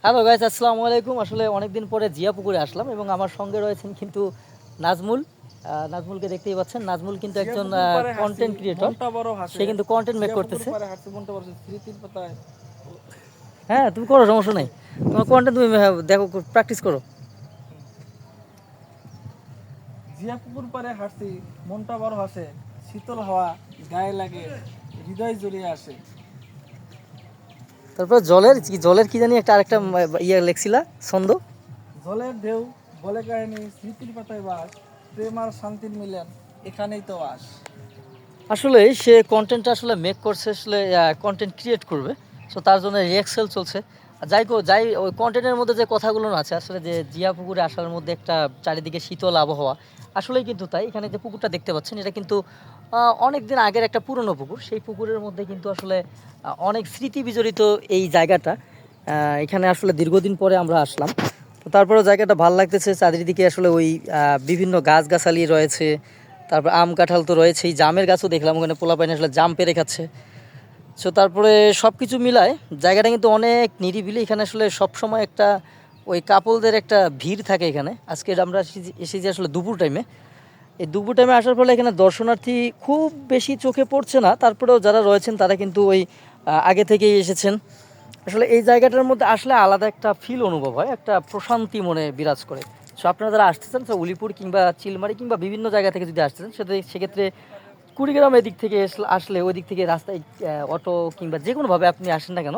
Hello guys, আসসালামু আলাইকুম। আসলে অনেকদিন পরে জিয়া পুকুরে আসলাম এবং আমার সঙ্গে রয়েছেন কিন্তু নাজমুল। নাজমুলকে দেখতেই পাচ্ছেন। নাজমুল কিন্তু জিয়া একজন পুকুর পাড়ে হাঁটছি, কন্টেন্ট ক্রিয়েটর। মনটা বড় সে হাসে। কিন্তু কন্টেন্ট মেক জিয়া পুকুর করতেছে। পাড়ে হাঁটছি, মনটা বড় হাসে। স্মৃতির পাতায় হ্যাঁ, তুমি করো, সমস্যা নেই। তোমার কন্টেন্ট তুমি দেখো, প্র্যাকটিস করো। জিয়া পুকুর পাড়ে হাঁটছি, মনটা বড় হাসে। শীতল হাওয়া গায়ে লাগে, হৃদয় জড়িয়ে আসে। তারপর জলের কি জানি একটা আরেকটা ইয়ে লেখছিলা ছন্দ। জলের ঢেউ বলে কাহিনী, স্মৃতির পাতায় বাস। প্রেম আর শান্তির মিলন, এখানেই তো বাস। আসলে সে কন্টেন্টটা আসলে মেক করছে, আসলে কন্টেন্ট ক্রিয়েট করবে। সো তার জন্য রিহার্সাল চলছে। আর যাই ওই কন্টেন্টের মধ্যে যে কথাগুলো আছে, আসলে যে জিয়া পুকুরে আসার মধ্যে একটা চারিদিকে শীতল আবহাওয়া, আসলেই কিন্তু তাই। এখানে যে পুকুরটা দেখতে পাচ্ছেন, এটা কিন্তু অনেক দিন আগের একটা পুরনো পুকুর। সেই পুকুরের মধ্যে কিন্তু আসলে অনেক স্মৃতি বিজড়িত এই জায়গাটা। এখানে আসলে দীর্ঘদিন পরে আমরা আসলাম। তো তারপরেও জায়গাটা ভালো লাগতেছে। চারিদিকে আসলে ওই বিভিন্ন গাছগাছালি রয়েছে। তারপর আম কাঁঠাল তো রয়েছেই, জামের গাছও দেখলাম ওখানে, পোলাপাইন আসলে জাম পেড়ে খাচ্ছে। সো তারপরে সব কিছু মিলায় জায়গাটা কিন্তু অনেক নিরিবিলি। এখানে আসলে সবসময় একটা ওই কাপলদের একটা ভিড় থাকে এখানে। আজকে আমরা এসেছি আসলে দুপুর টাইমে। এই দুপুর টাইমে আসার ফলে এখানে দর্শনার্থী খুব বেশি চোখে পড়ছে না। তারপরেও যারা রয়েছেন তারা কিন্তু ওই আগে থেকেই এসেছেন। আসলে এই জায়গাটার মধ্যে আসলে আলাদা একটা ফিল অনুভব হয়, একটা প্রশান্তি মনে বিরাজ করে। সো আপনারা যারা আসতেছেন, তো উলিপুর কিংবা চিলমারি কিংবা বিভিন্ন জায়গা থেকে যদি আসতেছেন, সেক্ষেত্রে কুড়িগ্রাম এদিক থেকে আসলে ওই দিক থেকে রাস্তায় অটো কিংবা যে কোনোভাবে আপনি আসেন না কেন,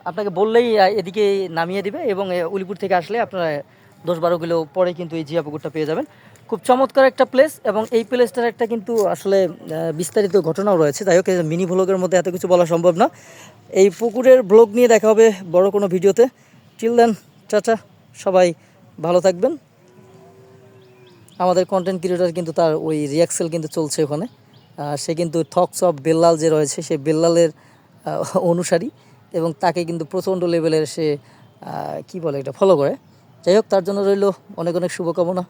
আপনাকে বললেই এদিকে নামিয়ে দিবে। এবং উলিপুর থেকে আসলে আপনারা 10-12 কিলো পরে কিন্তু এই জিয়া পুকুরটা পেয়ে যাবেন। খুব চমৎকার একটা প্লেস, এবং এই প্লেসটার একটা কিন্তু আসলে বিস্তারিত ঘটনাও রয়েছে। যাই হোক, মিনি ভ্লগের মধ্যে এত কিছু বলা সম্ভব না। এই পুকুরের ব্লগ নিয়ে দেখা হবে বড় কোনো ভিডিওতে। টিল দেন, চাচা, সবাই ভালো থাকবেন। আমাদের কন্টেন্ট ক্রিয়েটর কিন্তু তার ওই রিয়াক্সেল কিন্তু চলছে ওখানে। সে কিন্তু থকস অফ বেল্লাল যে রয়েছে, সে বেল্লালের অনুসারী, এবং তাকে কিন্তু প্রচণ্ড লেভেলের সে কী বলে এটা ফলো করে। যাই হোক, তার জন্য রইল অনেক অনেক শুভকামনা।